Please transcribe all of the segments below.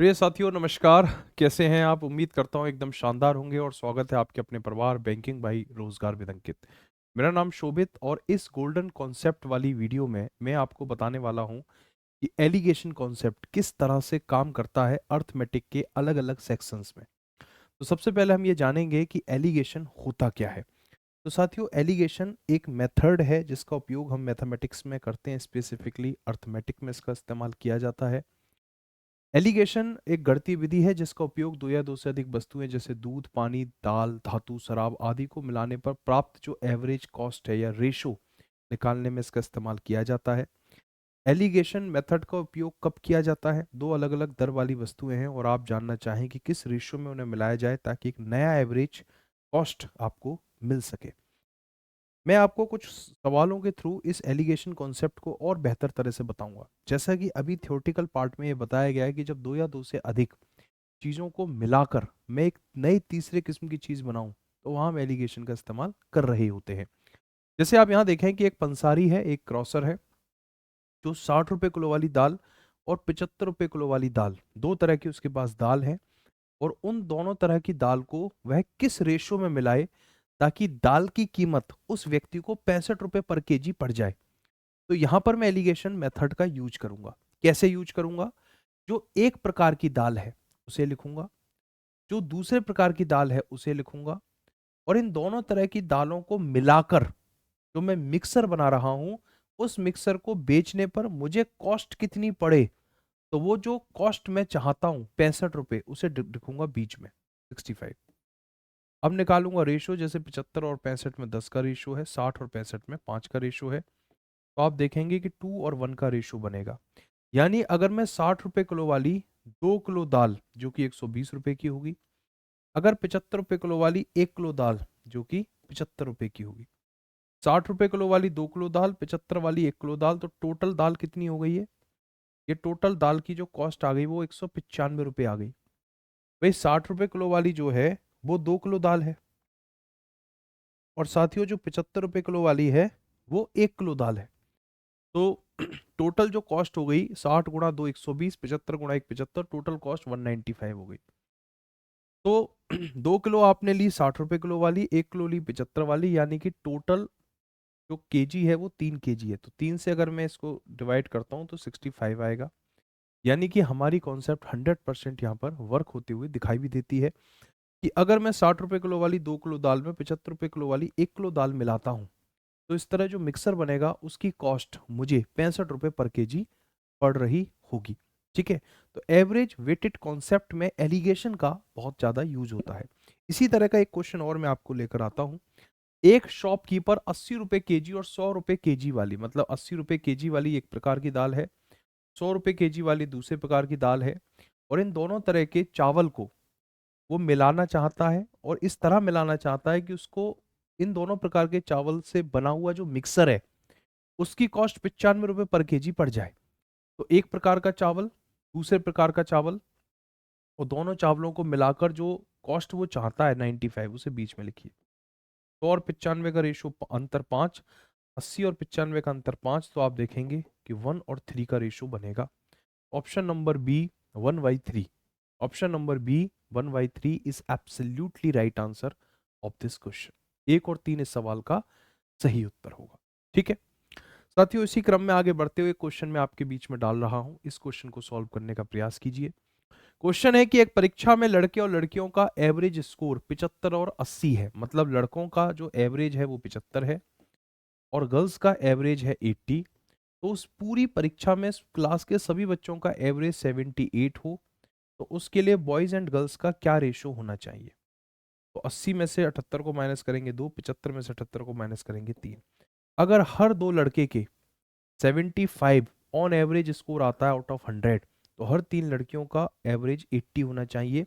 प्रिय साथियों नमस्कार। कैसे हैं आप? उम्मीद करता हूं एकदम शानदार होंगे और स्वागत है आपके अपने परिवार बैंकिंग भाई रोजगार विद अंकित। मेरा नाम शोभित और इस गोल्डन कॉन्सेप्ट वाली वीडियो में मैं आपको बताने वाला हूं कि एलिगेशन कॉन्सेप्ट किस तरह से काम करता है अर्थमेटिक के अलग अलग सेक्शंस में। तो सबसे पहले हम ये जानेंगे कि एलिगेशन होता क्या है। तो साथियों, एलिगेशन एक मेथड है जिसका उपयोग हम मैथमेटिक्स में करते हैं, स्पेसिफिकली अर्थमेटिक में इसका इस्तेमाल किया जाता है। एलिगेशन एक गणितीय विधि है जिसका उपयोग दो या दो से अधिक वस्तुएं जैसे दूध, पानी, दाल, धातु, शराब आदि को मिलाने पर प्राप्त जो एवरेज कॉस्ट है या रेशो निकालने में इसका इस्तेमाल किया जाता है। एलिगेशन मेथड का उपयोग कब किया जाता है? दो अलग अलग दर वाली वस्तुएं हैं और आप जानना चाहें कि किस रेशो में उन्हें मिलाया जाए ताकि एक नया एवरेज कॉस्ट आपको मिल सके। मैं आपको कुछ सवालों के थ्रू इस एलिगेशन कॉन्सेप्ट को और बेहतर तरह से बताऊंगा। जैसा कि अभी थ्योरेटिकल पार्ट में ये बताया गया है कि जब दो या दो से अधिक चीज़ों को मिलाकर मैं एक नई तीसरे किस्म की चीज़ बनाऊं तो वहां हम एलिगेशन का इस्तेमाल कर रहे होते हैं। जैसे आप यहाँ देखें कि एक पंसारी है, एक क्रॉसर है, जो 60 रुपए किलो वाली दाल और 75 रुपए किलो वाली दाल, दो तरह की उसके पास दाल है, और उन दोनों तरह की दाल को वह किस रेशो में मिलाए ताकि दाल की कीमत उस व्यक्ति को 65 रुपए पर केजी पड़ जाए। तो यहां पर मैं एलिगेशन मेथड का यूज करूंगा। कैसे यूज करूंगा? जो एक प्रकार की दाल है उसे लिखूंगा, जो दूसरे प्रकार की दाल है उसे लिखूंगा, और इन दोनों तरह की दालों को मिलाकर जो मैं मिक्सर बना रहा हूं, उस मिक्सर को बेचने पर मुझे कॉस्ट कितनी पड़े, तो वो जो कॉस्ट मैं चाहता हूं 65 रुपए उसे लिखूंगा बीच में 65। अब निकालूंगा रेशो, जैसे 75 और 65 में 10 का रेशो है, 60 और 65 में 5 का रेशो है। तो आप देखेंगे कि 2 और 1 का रेशो बनेगा। यानी अगर मैं 60 रुपए किलो वाली 2 किलो दाल जो कि 120 रुपए की होगी, अगर 75 रुपए किलो वाली 1 किलो दाल जो कि 75 रुपए की होगी, 60 रुपए किलो वाली 2 किलो दाल, 75 वाली 1 किलो दाल, तो टोटल दाल कितनी हो गई है? ये टोटल दाल की जो कॉस्ट आ गई वो 195 रुपये आ गई। भाई 60 रुपए किलो वाली जो है वो 2 किलो दाल है, और साथियों जो 75 रुपए किलो वाली है वो 1 किलो दाल है। तो टोटल जो कॉस्ट हो गई 60 गुणा 2 120, 75 गुणा 1 75, टोटल कॉस्ट 195 हो गई। तो 2 किलो आपने ली 60 रुपए किलो वाली, 1 किलो ली 75 वाली, यानी कि टोटल जो केजी है वो 3 केजी है। तो 3 से अगर मैं इसको डिवाइड करता हूँ तो 65 आएगा। यानी कि हमारी कॉन्सेप्ट 100% यहाँ पर वर्क होती हुई दिखाई भी देती है कि अगर मैं 60 रुपए किलो वाली 2 किलो दाल में 75 रुपए किलो वाली 1 किलो दाल मिलाता हूँ, तो इस तरह जो मिक्सर बनेगा उसकी कॉस्ट मुझे 65 रुपए पर केजी पड़ रही होगी। ठीक है। तो एवरेज वेटेड कॉन्सेप्ट में एलिगेशन का बहुत ज्यादा यूज होता है। इसी तरह का एक क्वेश्चन और मैं आपको लेकर आता हूं। एक शॉपकीपर 80 रुपए केजी और 100 रुपए केजी वाली, मतलब 80 रुपए केजी वाली एक प्रकार की दाल है, 100 रुपए केजी वाली दूसरे प्रकार की दाल है, और इन दोनों तरह के चावल को वो मिलाना चाहता है, और इस तरह मिलाना चाहता है कि उसको इन दोनों प्रकार के चावल से बना हुआ जो मिक्सर है उसकी कॉस्ट 95 रुपए पर केजी पड़ जाए। तो एक प्रकार का चावल, दूसरे प्रकार का चावल, और दोनों चावलों को मिलाकर जो कॉस्ट वो चाहता है 95, उसे बीच में लिखिए। 100 और 95 का रेशो अंतर 5, 80 और 95 का अंतर 5, तो आप देखेंगे कि 1 और 3 का रेशो बनेगा। Option number B 1/3। Option number B 1/3 is absolutely right answer of this question. 1 और 3 इस सवाल का सही उत्तर होगा। ठीक है साथियों, इसी क्रम में आगे बढ़ते हुए क्वेश्चन में आपके बीच में डाल रहा हूं, इस क्वेश्चन को सॉल्व करने का प्रयास कीजिए। क्वेश्चन है कि एक परीक्षा में लड़के और लड़कियों का एवरेज स्कोर 75 और 80 है, मतलब लड़कों का जो एवरेज है वो 75 है और गर्ल्स का एवरेज है 80। तो उस पूरी परीक्षा में क्लास के सभी बच्चों का एवरेज 78 हो, तो उसके लिए बॉयज एंड गर्ल्स का क्या रेशो होना चाहिए? तो 80 में से 78 को माइनस करेंगे 2, 75 में से 78 को माइनस करेंगे 3। अगर हर दो लड़के के 75 ऑन एवरेज स्कोर आता है आउट ऑफ 100, तो हर तीन लड़कियों का एवरेज 80 होना चाहिए।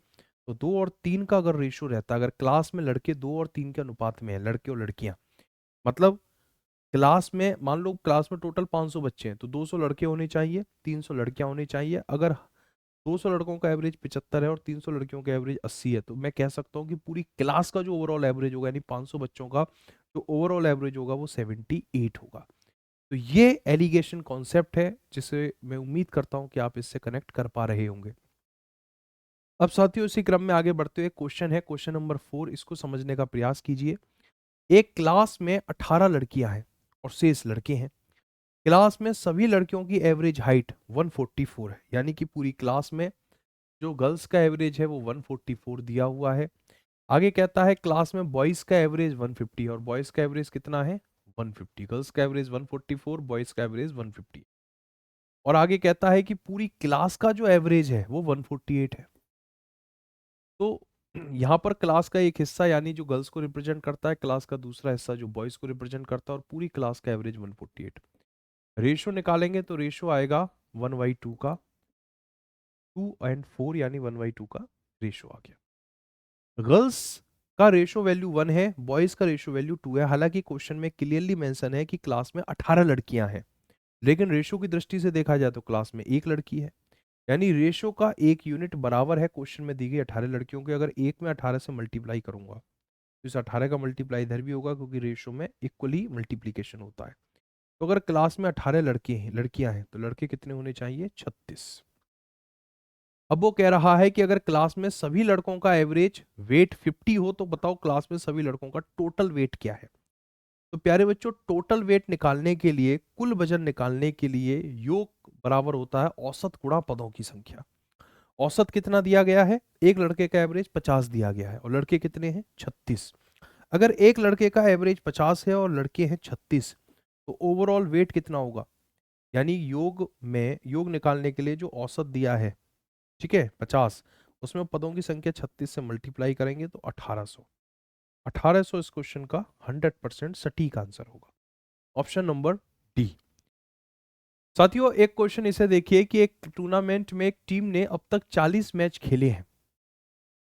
तो 2 और 3 का अगर रेशो रहता, अगर क्लास में लड़के 2 और 3 के अनुपात में है, लड़के और लड़कियां, मतलब क्लास में मान लो क्लास में टोटल 500 बच्चे हैं, तो 200 लड़के होने चाहिए, 300 लड़कियां होनी चाहिए। अगर 200 लड़कों का एवरेज 75 है और 300 लड़कियों का एवरेज 80 है, तो मैं कह सकता हूँ कि पूरी क्लास का जो ओवरऑल एवरेज होगा, यानी 500 बच्चों का जो ओवरऑल एवरेज होगा वो 78 होगा। तो ये एलिगेशन कॉन्सेप्ट है जिसे मैं उम्मीद करता हूं कि आप इससे कनेक्ट कर पा रहे होंगे। अब साथियों इसी क्रम में आगे बढ़ते हुए क्वेश्चन है, क्वेश्चन नंबर 4, इसको समझने का प्रयास कीजिए। एक क्लास में 18 लड़कियां हैं और शेष लड़के हैं। क्लास में सभी लड़कियों की एवरेज हाइट 144 है, यानी कि पूरी क्लास में जो गर्ल्स का एवरेज है वो 144 दिया हुआ है। आगे कहता है क्लास में बॉयज का एवरेज 150 और बॉयज का एवरेज कितना है 150। गर्ल्स का एवरेज 144, बॉयज का एवरेज 150। और आगे कहता है कि पूरी क्लास का जो एवरेज है वो 148 है। तो यहाँ पर क्लास का एक हिस्सा यानी जो गर्ल्स को रिप्रेजेंट करता है, क्लास का दूसरा हिस्सा जो बॉयज को रिप्रेजेंट करता है, और पूरी क्लास का एवरेज 148। रेशो निकालेंगे तो रेशो आएगा 1/2 का, 2 और 4 यानी 1/2 का रेशो आ गया। गर्ल्स का रेशो वैल्यू 1 है, बॉयज का रेशो वैल्यू 2 है। हालांकि क्वेश्चन में क्लियरली मेंशन है कि क्लास में 18 लड़कियां हैं, लेकिन रेशो की दृष्टि से देखा जाए तो क्लास में एक लड़की है, यानी रेशो का एक यूनिट बराबर है क्वेश्चन में दी गई 18 लड़कियों के। अगर एक में 18 से मल्टीप्लाई करूंगा तो इस 18 का मल्टीप्लाई इधर भी होगा, क्योंकि रेशो में इक्वली मल्टीप्लीकेशन होता है। तो अगर क्लास में 18 लड़के हैं, लड़कियां हैं, तो लड़के कितने होने चाहिए 36। अब वो कह रहा है कि अगर क्लास में सभी लड़कों का एवरेज वेट 50 हो तो बताओ क्लास में सभी लड़कों का टोटल वेट क्या है। तो प्यारे बच्चों, टोटल वेट निकालने के लिए, कुल वजन निकालने के लिए योग बराबर होता है औसत गुणा पदों की संख्या। औसत कितना दिया गया है, एक लड़के का एवरेज 50 दिया गया है और लड़के कितने हैं 36। अगर एक लड़के का एवरेज 50 है और लड़के हैं 36, तो ओवरऑल वेट कितना होगा, यानी योग में योग निकालने के लिए जो औसत दिया है, ठीक है 50, उसमें पदों की संख्या 36 से मल्टीप्लाई करेंगे तो 1800। 1800 इस क्वेश्चन का 100% सटीक आंसर होगा, ऑप्शन नंबर डी। साथियों एक क्वेश्चन इसे देखिए कि एक टूर्नामेंट में एक टीम ने अब तक 40 मैच खेले हैं,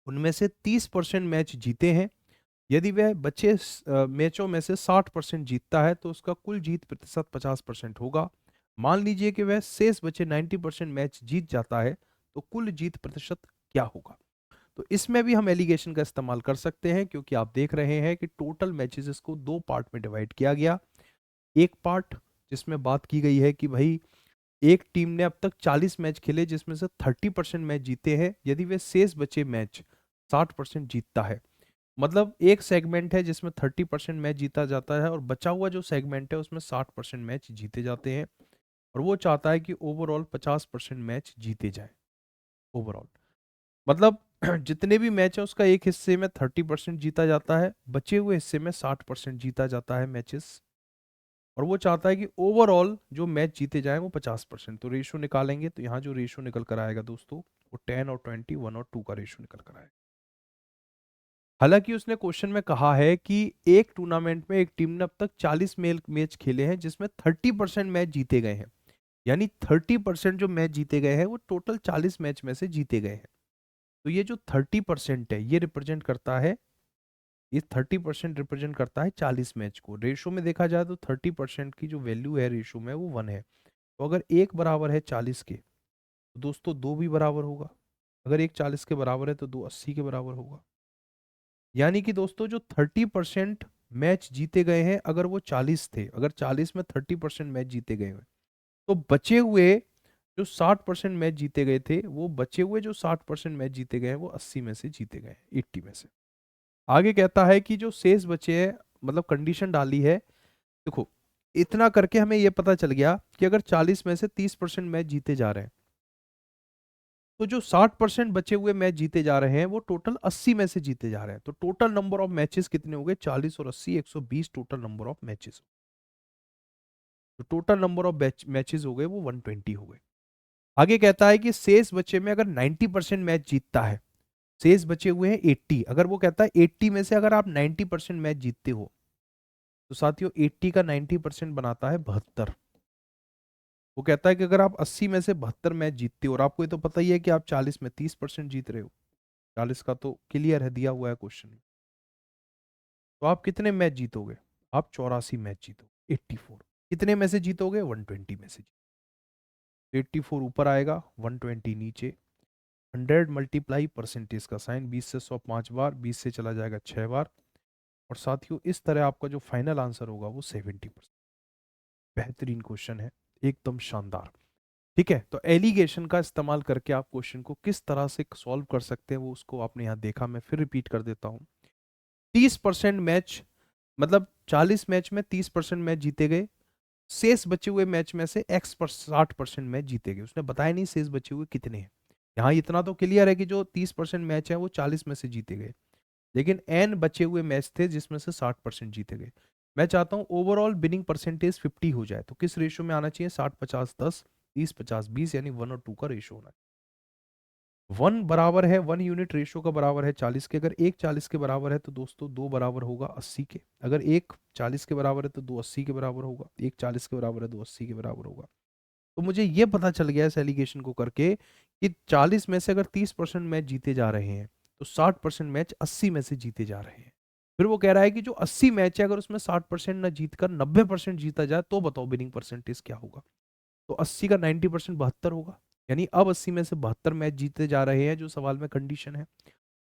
उनमें से 30% मैच जीते हैं। यदि वह बचे मैचों में से 60% जीतता है तो उसका कुल जीत प्रतिशत 50% होगा। मान लीजिए कि वह शेष बचे 90% मैच जीत जाता है, तो कुल जीत प्रतिशत क्या होगा। तो इसमें भी हम एलिगेशन का इस्तेमाल कर सकते हैं, क्योंकि आप देख रहे हैं कि टोटल मैचेस को दो पार्ट में डिवाइड किया गया। एक पार्ट जिसमें बात की गई है कि भाई एक टीम ने अब तक 40 मैच खेले जिसमें से 30% मैच जीते हैं, यदि वे शेष बचे मैच 60% जीतता है, मतलब एक सेगमेंट है जिसमें 30% मैच जीता जाता है और बचा हुआ जो सेगमेंट है उसमें 60% मैच जीते जाते हैं, और वो चाहता है कि ओवरऑल 50% मैच जीते जाए। ओवरऑल मतलब जितने भी मैच है उसका एक हिस्से में 30% जीता जाता है, बचे हुए हिस्से में 60% जीता जाता है मैचेस, और वो चाहता है कि ओवरऑल जो मैच जीते जाए वो 50%। तो रेशो निकालेंगे तो यहाँ जो रेशो निकल कर आएगा दोस्तों, वो 10 और 20, 1 और 2 का रेशो निकल कर आएगा। हालांकि उसने क्वेश्चन में कहा है कि एक टूर्नामेंट में एक टीम ने अब तक 40 मेल मैच खेले हैं जिसमें 30% मैच जीते गए हैं, यानी 30% जो मैच जीते गए हैं वो टोटल 40 मैच में से जीते गए हैं। तो ये जो 30% है ये रिप्रेजेंट करता है, ये 30% रिप्रेजेंट करता है 40 मैच को। रेशो में देखा जाए तो 30% की जो वैल्यू है रेशो में वो 1 है। तो अगर एक बराबर है 40 के तो दोस्तों दो भी बराबर होगा, अगर एक 40 के बराबर है तो दो 80 के बराबर होगा। यानी कि दोस्तों जो 30% मैच जीते गए हैं, अगर वो 40 थे, अगर 40 में 30% मैच जीते गए हैं, तो बचे हुए जो 60% मैच जीते गए थे, वो बचे हुए जो 60% मैच जीते गए हैं वो 80 में से जीते गए हैं, 80 में से। आगे कहता है कि जो शेष बचे हैं, मतलब कंडीशन डाली है, देखो इतना करके हमें यह पता चल गया कि अगर 40 में से 30% मैच जीते जा रहे हैं, तो जो 60% बचे हुए मैच जीते जा रहे हैं वो टोटल 80 में से जीते जा रहे हैं। तो टोटल नंबर ऑफ मैचेस कितने हो गए, 40 और 80, 120 टोटल नंबर ऑफ मैचेस। तो टोटल नंबर ऑफ मैचेस हो गए वो 120 हो गए। आगे कहता है कि शेष बचे में अगर 90% मैच जीतता है, शेष बचे हुए हैं 80, अगर वो कहता है 80 में से अगर आप 90% मैच जीतते हो, तो साथियों 80 का 90% बनाता है 72। वो कहता है कि अगर आप 80 में से 72 मैच जीतते हो, और आपको ये तो पता ही है कि आप 40 में 30% जीत रहे हो, 40 का तो क्लियर है, दिया हुआ है क्वेश्चन। तो आप कितने मैच जीतोगे, आप 84 मैच जीतोगे, 84 कितने में से जीतोगे, 120 में से। 84 ऊपर आएगा, 120 नीचे। 100 मल्टीप्लाई परसेंटेज का साइन, 20 से 100 5 बार, 20 से चला जाएगा 6 बार, और साथियों इस तरह आपका जो फाइनल आंसर होगा वो 70%। बेहतरीन क्वेश्चन है, एकदम शानदार। ठीक है, तो एलिगेशन का इस्तेमाल करके आप क्वेश्चन को किस तरह से सॉल्व कर सकते हैं वो उसको आपने यहाँ देखा, मैं फिर रिपीट कर देता हूँ। 30% मैच, मतलब 40 मैच में 30% मैच जीते गए, शेष बचे हुए मैच में से एक्स पर 60% मैच जीते गए। उसने बताया नहीं शेष बचे हुए कितने हैं। यहाँ इतना तो क्लियर है कि जो 30% मैच है वो 40 में से जीते गए, लेकिन एन बचे हुए मैच थे जिसमें से 60% जीते गए। मैं चाहता हूं ओवरऑल विनिंग परसेंटेज 50 हो जाए, तो किस रेशो में आना चाहिए? 60-50-10, 30-50-20, यानी 1 और 2 का रेशो होना चाहिए। 1 बराबर है, 1 यूनिट रेशो का बराबर है 40 के। अगर एक 40 के बराबर है तो दोस्तों 2 बराबर होगा 80 के। अगर एक 40 के बराबर है तो 2 80 के बराबर होगा। एक 40 के बराबर है 2 80 के बराबर होगा। तो मुझे ये पता चल गया इस एलिगेशन को करके कि 40 में से अगर 30% मैच जीते जा रहे हैं तो 60% मैच 80 में से जीते जा रहे हैं। फिर वो कह रहा है कि जो 80 मैच है अगर उसमें 60% ना जीत कर 90% जीता जाए तो बताओ विनिंग परसेंटेज क्या होगा? तो 80 का 90% 72 होगा। यानी अब 80 में से 72 मैच जीते जा रहे हैं जो सवाल में कंडीशन है,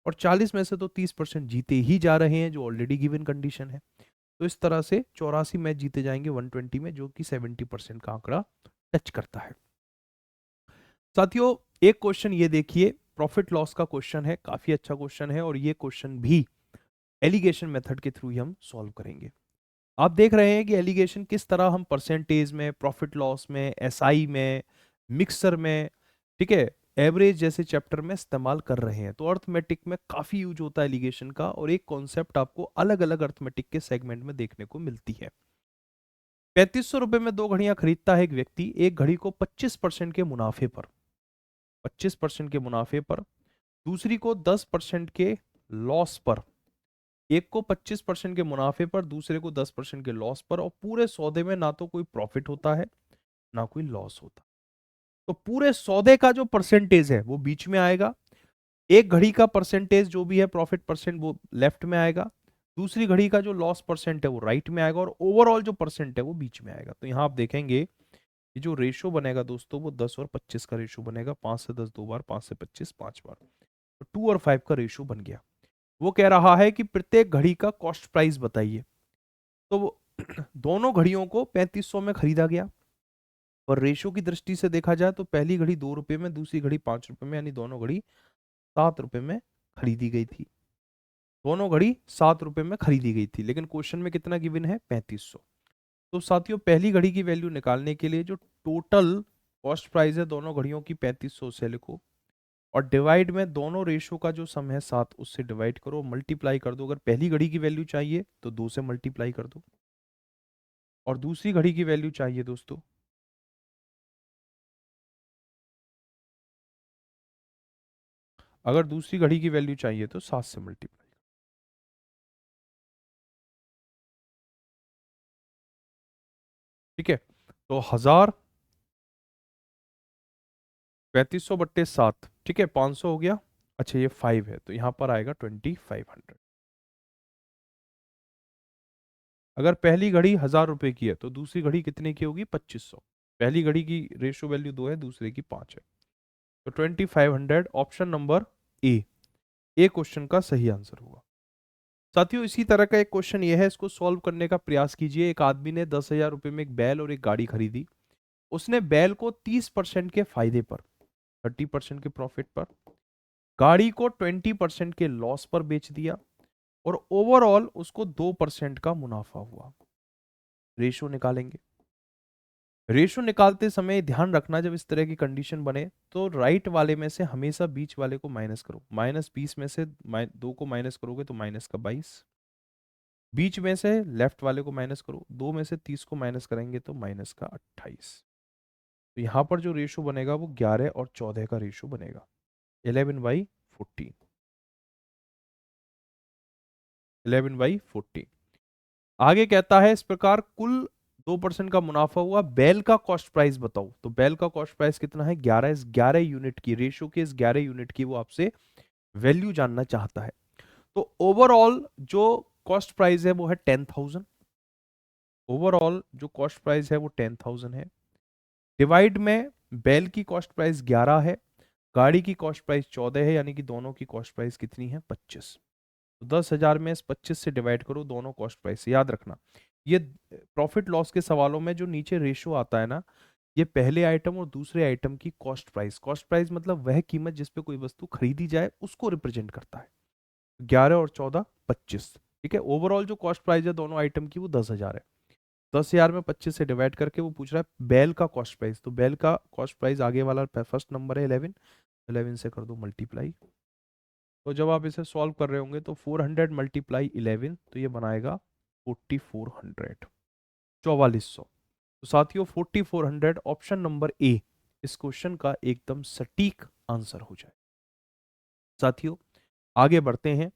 और 40 में से तो 30% जीते ही जा रहे हैं जो ऑलरेडी गिवन कंडीशन है। तो इस तरह से 84 मैच जीते जाएंगे 120 में, जो कि 70% का आंकड़ा टच करता है। साथियों, एक क्वेश्चन ये देखिए, प्रॉफिट लॉस का क्वेश्चन है, काफी अच्छा क्वेश्चन है, और ये क्वेश्चन भी एलिगेशन मेथड के थ्रू ही हम सॉल्व करेंगे। आप देख रहे हैं कि एलिगेशन किस तरह हम परसेंटेज में, प्रॉफिट लॉस में, एसआई में, मिक्सर में, ठीक है, एवरेज जैसे चैप्टर में इस्तेमाल कर रहे हैं। तो अर्थमेटिक में काफी यूज होता है एलिगेशन का, और एक कॉन्सेप्ट आपको अलग अलग अर्थमेटिक के सेगमेंट में देखने को मिलती है। 3500 रुपए में 2 घड़ियां खरीदता है एक व्यक्ति, एक घड़ी को 25% के मुनाफे पर, 25% के मुनाफे पर, दूसरी को 10% के लॉस पर। एक को 25% के मुनाफे पर, दूसरे को 10% के लॉस पर, और पूरे सौदे में ना तो कोई प्रॉफिट होता है ना कोई लॉस होता। तो पूरे सौदे का जो परसेंटेज है वो बीच में आएगा। एक घड़ी का परसेंटेज जो भी है प्रॉफिट परसेंट वो लेफ्ट में आएगा, दूसरी घड़ी का जो लॉस परसेंट है वो राइट में आएगा, और ओवरऑल जो परसेंट है वो बीच में आएगा। तो यहां आप देखेंगे ये जो रेशो बनेगा दोस्तों वो 10 और 25 का रेशो बनेगा। 5 से 10 2 बार, 5 से 25 5 बार, तो 2 और 5 का रेशो बन गया। वो कह रहा है कि प्रत्येक घड़ी का कॉस्ट प्राइस बताइए। तो वो दोनों घड़ियों को 3500 में खरीदा गया, और रेशो की दृष्टि से देखा जाए तो पहली घड़ी 2 रुपए में, दूसरी घड़ी 5 रुपए में, यानी दोनों घड़ी 7 रुपए में खरीदी गई थी। दोनों घड़ी 7 रुपए में खरीदी गई थी, लेकिन क्वेश्चन में कितना गिवन है? 3500। तो साथियों, पहली घड़ी की वैल्यू निकालने के लिए जो टोटल कॉस्ट प्राइस है दोनों घड़ियों की 3500 से लिखो, और डिवाइड में दोनों रेशो का जो सम है 7 उससे डिवाइड करो, मल्टीप्लाई कर दो। अगर पहली घड़ी की वैल्यू चाहिए तो 2 से मल्टीप्लाई कर दो, और दूसरी घड़ी की वैल्यू चाहिए दोस्तों, अगर दूसरी घड़ी की वैल्यू चाहिए तो 7 से मल्टीप्लाई। ठीक है, तो 1000, 3500/7, ठीक है, 500 हो गया। अच्छा ये 5 है तो यहां पर आएगा 2500। अगर पहली घड़ी 1000 रुपए की है तो दूसरी घड़ी कितने की होगी? 2500। पहली घड़ी की रेशो वैल्यू 2 है, दूसरे की 5 है, तो 2500 option number A, A question का सही आंसर होगा। साथियों, इसी तरह का एक क्वेश्चन ये है, इसको सॉल्व करने का प्रयास कीजिए। एक आदमी ने 10,000 रुपए में एक बैल और एक गाड़ी खरीदी। उसने बैल को 30% के फायदे पर, 30% के प्रॉफिट पर, गाड़ी को 20% के लॉस पर बेच दिया, और ओवरऑल उसको 2% का मुनाफा हुआ। रेशो निकालेंगे। रेशो निकालते समय ध्यान रखना, जब इस तरह की कंडीशन बने तो राइट वाले में से हमेशा बीच वाले को माइनस करो। -20 में से 2 को माइनस करोगे तो माइनस का 22, बीच में से लेफ्ट वाले को माइनस करो, 2 में से 30 को माइनस करेंगे तो माइनस का 28। तो यहां पर जो रेशो बनेगा वो 11 और 14 का रेशो बनेगा, 11/14, 11/14। आगे कहता है इस प्रकार कुल 2% का मुनाफा हुआ, बैल का कॉस्ट प्राइस बताओ। तो बैल का कॉस्ट प्राइस कितना है? 11। इस 11 यूनिट की रेशो के, इस 11 यूनिट की वो आपसे वैल्यू जानना चाहता है। तो ओवरऑल जो कॉस्ट प्राइस है वो है 10,000। ओवरऑल जो कॉस्ट प्राइस है वो 10,000 है। डिवाइड में बैल की कॉस्ट प्राइस 11 है, गाड़ी की कॉस्ट प्राइस 14 है, यानी कि दोनों की कॉस्ट प्राइस कितनी है? 25। तो 10,000 में इस 25 से डिवाइड करो दोनों कॉस्ट प्राइस से। याद रखना ये प्रॉफिट लॉस के सवालों में जो नीचे रेशो आता है ना, ये पहले आइटम और दूसरे आइटम की कॉस्ट प्राइस, कॉस्ट प्राइस मतलब वह कीमत जिस पे कोई वस्तु खरीदी जाए उसको रिप्रेजेंट करता है। 11 और 14 25। ठीक है, ओवरऑल जो कॉस्ट प्राइस है दोनों आइटम की वो 10,000 है। 10,000 में 25 से डिवाइड करके वो पूछ रहा है बैल का कॉस्ट प्राइस, तो बैल का कॉस्ट प्राइस आगे वाला फर्स्ट नंबर है 11, 11 से कर दो मल्टीप्लाई। तो जब आप इसे सॉल्व कर रहे होंगे तो 400 मल्टीप्लाई 11 तो ये बनाएगा 4400, 4400। तो साथियों 4400 ऑप्शन नंबर ए इस क्वेश्चन का एकदम सटीक आंसर हो जाए। साथियों आगे बढ़ते हैं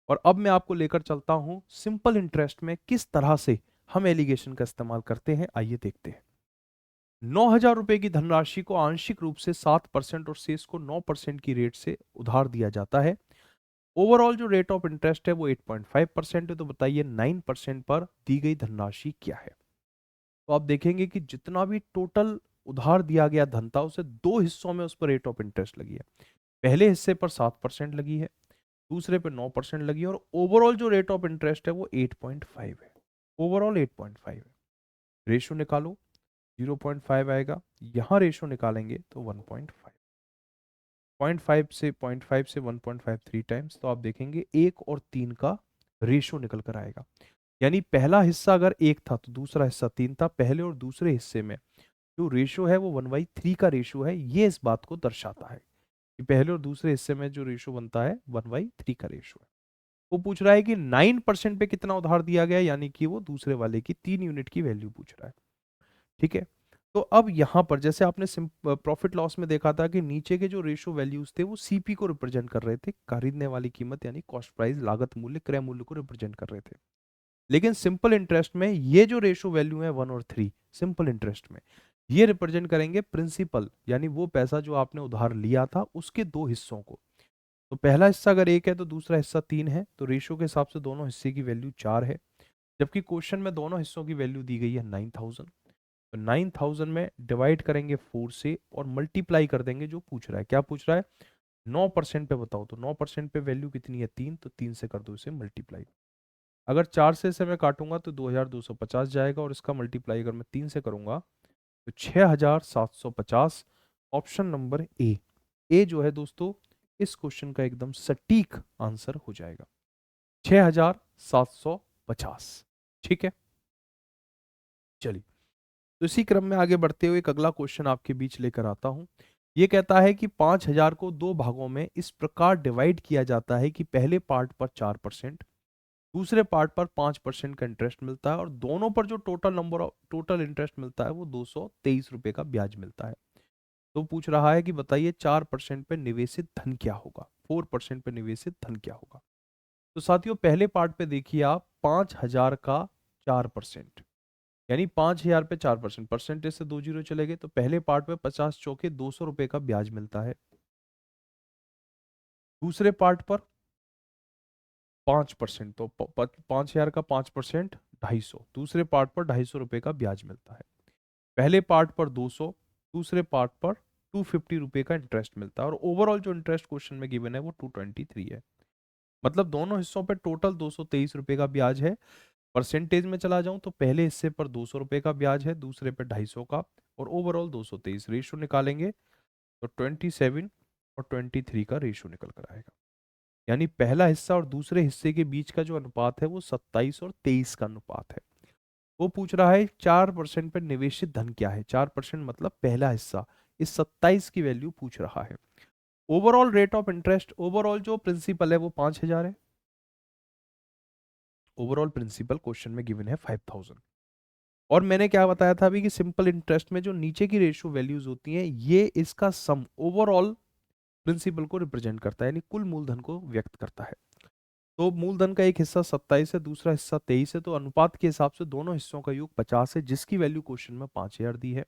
और अब मैं आपको लेकर चलता हूं सिंपल इंटरेस्ट में किस तरह से हम एलिगेशन का इस्तेमाल करते हैं, आइए देखते हैं। 9,000 रुपए की धनराशि को आंशिक रूप से 7% और शेष को 9% की रेट से उधार दिया जाता है। ओवरऑल जो रेट ऑफ इंटरेस्ट है वो 8.5% है। तो बताइए 9% पर दी गई धनराशि क्या है। तो आप देखेंगे कि जितना भी टोटल उधार दिया गया धन था उसे दो हिस्सों में उस पर रेट ऑफ इंटरेस्ट लगी है। पहले हिस्से पर 7% लगी है, दूसरे पे 9% लगी है, और ओवरऑल जो रेट ऑफ इंटरेस्ट है वो 8.5 है। ओवरऑल 8.5 है। रेशो निकालो, 0.5 आएगा, यहां रेशो निकालेंगे तो 1.5, 0.5 से 1.5 थ्री टाइम्स, तो आप देखेंगे 1 और 3 का रेशो निकल कर आएगा। यानी पहला हिस्सा अगर 1 था तो दूसरा हिस्सा 3 था। पहले और दूसरे हिस्से में जो रेशो है वो 1/3 का रेशो है। ये इस बात को दर्शाता है कि पहले और दूसरे हिस्से में जो रेशो बनता है 1/3 का रेशो है। वो पूछ रहा है कि 9% पे कितना उधार दिया गया, यानी कि वो दूसरे वाले की 3 यूनिट की वैल्यू पूछ रहा है। ठीक है, तो अब यहां पर जैसे आपने प्रॉफिट लॉस में देखा था कि नीचे के जो रेशो वैल्यूज थे वो सीपी को रिप्रेजेंट कर रहे थे, खरीदने वाली कीमत यानी कॉस्ट प्राइस, लागत मूल्य, क्रय मूल्य को रिप्रेजेंट कर रहे थे। लेकिन सिंपल इंटरेस्ट में ये जो रेशो वैल्यू है 1 और 3, सिंपल इंटरेस्ट में ये रिप्रेजेंट करेंगे प्रिंसिपल, यानी वो पैसा जो आपने उधार लिया था उसके दो हिस्सों को। तो पहला हिस्सा अगर 1 है तो दूसरा हिस्सा 3 है, तो रेशो के हिसाब से दोनों हिस्से की वैल्यू 4 है। जबकि क्वेश्चन में दोनों हिस्सों की वैल्यू दी गई है 9,000। तो 9,000 में डिवाइड करेंगे 4 से और मल्टीप्लाई कर देंगे जो पूछ रहा है। क्या पूछ रहा है? 9% पे बताओ, तो 9% पे वैल्यू कितनी है? 3, तो 3 से कर दो इसे मल्टीप्लाई। अगर 4 से इसे मैं काटूंगा तो 2,250 जाएगा, और इसका मल्टीप्लाई अगर मैं 3 से करूंगा तो 6,750। ऑप्शन नंबर ए, ए जो है दोस्तों इस क्वेश्चन का एकदम सटीक आंसर हो जाएगा, 6,750। ठीक है, चलिए तो इसी क्रम में आगे बढ़ते हुए एक अगला क्वेश्चन आपके बीच लेकर आता हूं। ये कहता है कि 5,000 को दो भागों में इस प्रकार डिवाइड किया जाता है कि पहले पार्ट पर 4%, दूसरे पार्ट पर 5% का इंटरेस्ट मिलता है, और दोनों पर जो टोटल इंटरेस्ट मिलता है वो 223 रुपए का ब्याज मिलता है। तो पूछ रहा है कि बताइए 4% पे निवेशित धन क्या होगा, 4% पे निवेशित धन क्या होगा। तो साथियों पहले पार्ट पे देखिए आप, 5,000 का 4%, यानी 5,000 पे 4%, परसेंटेज से 2 जीरो चले गए, तो पहले पार्ट में 50 चौके 200 रुपए का ब्याज मिलता है। दूसरे पार्ट पर 5%, तो 5,000 का 5% 250, दूसरे पार्ट पर 250 रुपए का ब्याज मिलता है। पहले पार्ट पर 200, दूसरे पार्ट पर 250 रुपए का इंटरेस्ट मिलता है, और ओवरऑल जो इंटरेस्ट क्वेश्चन में गिवन है वो 223 है। मतलब दोनों हिस्सों पे टोटल 223 रुपए का ब्याज है। परसेंटेज में चला जाऊं तो पहले हिस्से पर 200 रुपए का ब्याज है, दूसरे पे 250 का, और ओवरऑल 223। रेशो निकालेंगे तो 27 और 23 का रेशो निकल कर आएगा। यानी पहला हिस्सा और दूसरे हिस्से के बीच का जो अनुपात है वो 27 और 23 का अनुपात है। वो पूछ रहा है 4% पर निवेशित धन क्या है। 4% मतलब पहला हिस्सा, इस 27 की वैल्यू पूछ रहा है। Overall rate of interest, overall जो प्रिंसिपल है वो 5,000 है। ओवरऑल प्रिंसिपल क्वेश्चन में गिवन है 5,000। और मैंने क्या बताया था अभी कि सिंपल इंटरेस्ट में जो नीचे की रेशियो वैल्यूज होती हैं ये इसका सम ओवरऑल प्रिंसिपल को रिप्रेजेंट करता है, यानी कुल मूलधन को व्यक्त करता है। तो मूलधन का एक हिस्सा 27 है, दूसरा हिस्सा 23 है, तो अनुपात के हिसाब से दोनों हिस्सों का योग 50 है, जिसकी वैल्यू क्वेश्चन में 5,000 दी है।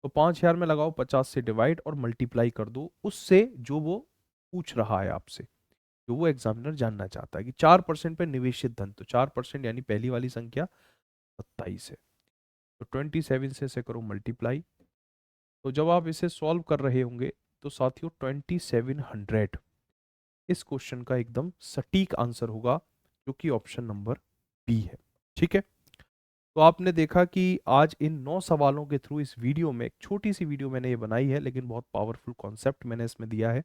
तो 5,000 में लगाओ 50 से डिवाइड और मल्टीप्लाई कर दो उससे जो वो पूछ रहा है आपसे, जो वो एग्जामिनर जानना चाहता है कि 4% पे निवेशित धन, तो 4% यानी पहली वाली संख्या 27 है। तो 27 से इसे करो मल्टीप्लाई। तो जब आप इसे सॉल्व कर रहे होंगे तो साथियों 2700 इस क्वेश्चन का एकदम सटीक आंसर होगा, जो कि ऑप्शन नंबर बी है। ठीक है, तो आपने देखा कि आज इन 9 सवालों के थ्रू इस वीडियो में, एक छोटी सी वीडियो मैंने ये बनाई है लेकिन बहुत पावरफुल कॉन्सेप्ट मैंने इसमें दिया है।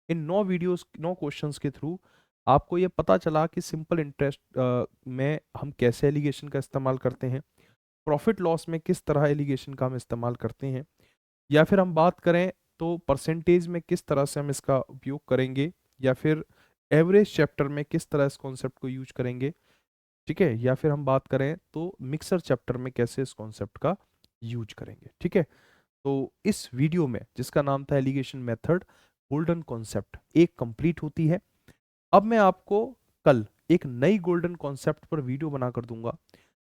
इन 9 क्वेश्चंस के थ्रू आपको ये पता चला कि सिंपल इंटरेस्ट में हम कैसे एलिगेशन का इस्तेमाल करते हैं, प्रॉफिट लॉस में किस तरह एलिगेशन का हम इस्तेमाल करते हैं, या फिर हम बात करें तो परसेंटेज में किस तरह से हम इसका उपयोग करेंगे, या फिर एवरेज चैप्टर में किस तरह इस कॉन्सेप्ट को यूज करेंगे, ठीक है, या फिर हम बात करें तो मिक्सर चैप्टर में कैसे इस कॉन्सेप्ट का यूज करेंगे, ठीक है। तो इस वीडियो में जिसका नाम था एलिगेशन मेथड गोल्डन कॉन्सेप्ट एक कंप्लीट होती है। अब मैं आपको कल एक नई गोल्डन कॉन्सेप्ट पर वीडियो बनाकर दूंगा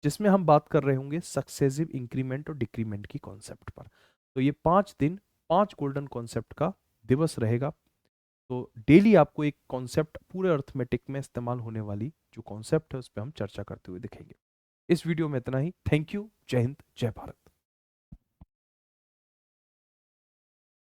जिसमें हम बात कर रहे होंगे सक्सेसिव इंक्रीमेंट और डिक्रीमेंट की कॉन्सेप्ट पर। तो ये 5 दिन 5 गोल्डन कॉन्सेप्ट का दिवस रहेगा। तो डेली आपको एक कॉन्सेप्ट पूरे अर्थमेटिक में इस्तेमाल होने वाली जो कॉन्सेप्ट है उस पर हम चर्चा करते हुए दिखेंगे। इस वीडियो में इतना ही। Thank you. जय हिंद, जय भारत।